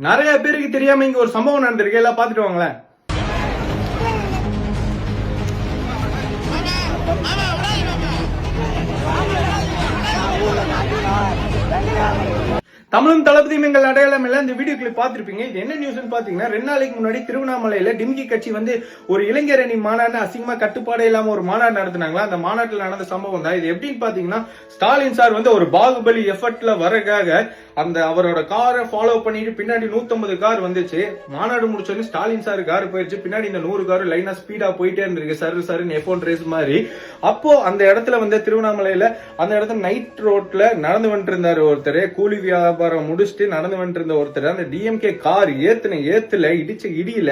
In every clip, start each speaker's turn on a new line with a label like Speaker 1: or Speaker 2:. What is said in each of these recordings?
Speaker 1: நிறைய பேருக்கு தெரியாம இங்க ஒரு சம்பவம் நடந்திருக்கு, எல்லாம் பாத்துட்டு வாங்களேன். தமிழும் தளபதியும் எங்கள் அடையாளம் இல்ல. இந்த வீடியோ கிளிப் பாத்திருப்பீங்க. இது என்ன நியூஸ்னு பாத்தீங்கன்னா, 2 நாளைக்கு முன்னாடி திருவண்ணாமலையில டிம்கி கட்சி வந்து ஒரு இளைஞர் அணி மாநாடு அசிங்கமா கட்டுப்பாடே இல்லாம ஒரு மாநாடு நடத்தினாங்களா. அந்த மாநாட்டில் நடந்த சம்பவம் தான் இது. எப்படின்னு பாத்தீங்கன்னா, ஸ்டாலின் சார் வந்து ஒரு பாகுபலி எஃபர்ட்ல வரக்காக அந்த அவரோட காரை ஃபாலோ பண்ணிட்டு பின்னாடி 150 கார் வந்துச்சு. மாநாடு முடிச்சோன்னு ஸ்டாலின் சார் கார் போயிருச்சு. பின்னாடி இந்த 100 கார் லைனா ஸ்பீடா போயிட்டே இருந்திருக்கு, சருன்னு F1 ரேஸ் மாதிரி. அப்போ அந்த இடத்துல வந்து திருவண்ணாமலையில அந்த இடத்துல நைட் ரோட்ல நடந்து வந்துட்டு இருந்தாரு ஒருத்தர். கூலி வியாபாரம் முடிச்சுட்டு நடந்து வந்துட்டு இருந்த ஒருத்தர் அந்த டிஎம்கே கார் ஏத்துல இடிச்ச இடியில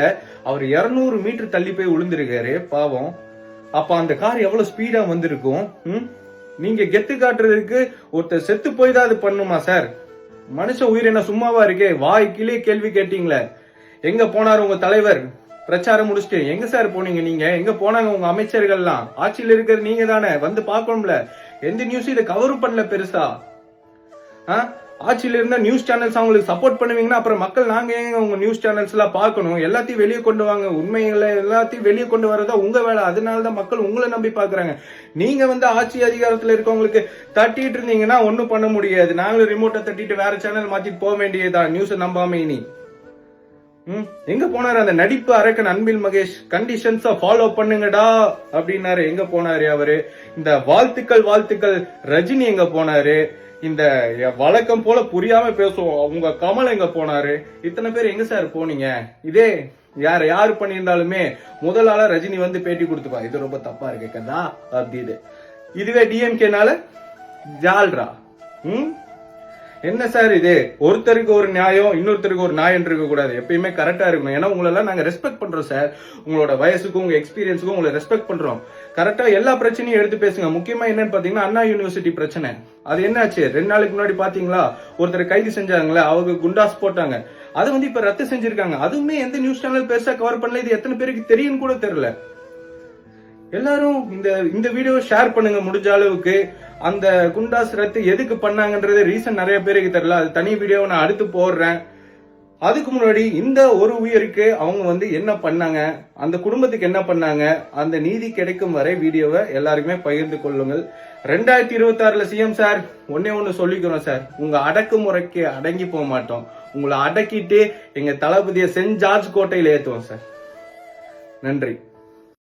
Speaker 1: அவர் 200 மீட்டர் தள்ளி போய் விழுந்திருக்காரு பாவம். அப்ப அந்த கார் எவ்வளவு ஸ்பீடா வந்திருக்கும். நீங்க கெத்து காட்டுறதுக்கு ஒருத்தர் செத்து போய் தான் அது பண்ணுமா சார்? மனுஷ உயிர் என்ன சும்மாவா இருக்கே? வாய்க்கிலே கேள்வி கேட்டீங்களே. எங்க போனாரு உங்க தலைவர்? பிரச்சாரம் முடிச்சுட்டு எங்க சார் போனீங்க? நீங்க எங்க போனாங்க உங்க அமைச்சர்கள்லாம்? ஆட்சியில் இருக்கிறது நீங்க தானே, வந்து பாக்கணும்ல. எந்த நியூஸ் இதை கவர் பண்ணல பெருசா. ஆட்சியில இருந்தா நியூஸ் சேனல்ஸ் அவங்களுக்கு சப்போர்ட் பண்ணுவீங்கன்னா அப்புறம் மக்கள் நாங்க ஏங்க உங்க நியூஸ் சேனல்ஸ் எல்லாம் பாக்கணும்? எல்லாத்தையும் வெளியே கொண்டு வாங்க, உண்மைகளை எல்லாத்தையும் வெளியே கொண்டு வரதா உங்க வேலை. அதனாலதான் மக்கள் உங்களை நம்பி பாக்குறாங்க. நீங்க வந்து ஆட்சி அதிகாரத்துல இருக்கவங்களுக்கு தட்டிட்டு இருந்தீங்கன்னா ஒண்ணும் பண்ண முடியாது. நாங்களும் ரிமோட்டை தட்டிட்டு வேற சேனல் மாத்திட்டு போக வேண்டியதுதான், நியூஸ் நம்பாம. இனி எங்க போனாரு அந்த நடிப்பு அரக்கன் அன்பில் மகேஷ்? கண்டிஷன்ஸ ஃபாலோ பண்ணுங்கடா அப்படின்னாரு. எங்க போனாரு அவரு? இந்த வாழ்த்துக்கள் ரஜினி எங்க போனாரு? இந்த வழக்கம் போல புரியாம பேசுவோம் உங்க கமல் எங்க போனாரு? இத்தனை பேர் எங்க சார் போனீங்க? இதே யாரு பண்ணியிருந்தாலுமே முதல் ஆளா ரஜினி வந்து பேட்டி கொடுத்துப்பா, இது ரொம்ப தப்பா இருக்கு கதா அப்படின்னு. இதுவே டிஎம்கேனால ஜால்ரா. என்ன சார் இது? ஒருத்தருக்கு ஒரு நியாயம், இன்னொருத்தருக்கு ஒரு நியாயம் இருக்க கூடாது. எப்பயுமே கரெக்டா இருக்கணும். ஏன்னா உங்களெல்லாம் நாங்க ரெஸ்பெக்ட் பண்றோம் சார். உங்களோட வயசுக்கும் உங்க எக்ஸ்பீரியன்ஸுக்கும் உங்களை ரெஸ்பெக்ட் பண்றோம். கரெக்டா எல்லா பிரச்சனையும் எடுத்து பேசுங்க. முக்கியமா என்னன்னு பாத்தீங்கன்னா அண்ணா யூனிவர்சிட்டி பிரச்சனை. அது என்னாச்சு? 2 நாளைக்கு முன்னாடி பாத்தீங்களா ஒருத்தர் கைது செஞ்சாங்களே, அவங்க குண்டாஸ் போட்டாங்க. அது வந்து இப்ப ரத்து செஞ்சிருக்காங்க. அதுவுமே எந்த நியூஸ் சேனல் பெருசா கவர் பண்ணல. இது எத்தனை பேருக்கு தெரியும் கூட தெரியல. எல்லாரும் இந்த வீடியோ ஷேர் பண்ணுங்க முடிஞ்ச அளவுக்கு. அந்த குண்டாஸ் ரத்து எதுக்கு பண்ணாங்கன்றது ரீசன் நிறைய பேருக்கு தெரியல. அது தனி வீடியோ நான் அடுத்து போடுறேன். அதுக்கு முன்னாடி இந்த ஒரு உயிருக்கு அவங்க வந்து என்ன பண்ணாங்க, அந்த குடும்பத்துக்கு என்ன பண்ணாங்க, அந்த நீதி கிடைக்கும் வரை வீடியோவை எல்லாருக்குமே பகிர்ந்து கொள்ளுங்கள். 2026 சிஎம் சார் ஒன்னு சொல்லிக்கிறோம் சார், உங்க அடக்குமுறைக்கு அடங்கி போக மாட்டோம். உங்களை அடக்கிட்டு எங்க தளபதியை சென்ட் ஜார்ஜ் கோட்டையில் ஏத்துவோம் சார். நன்றி.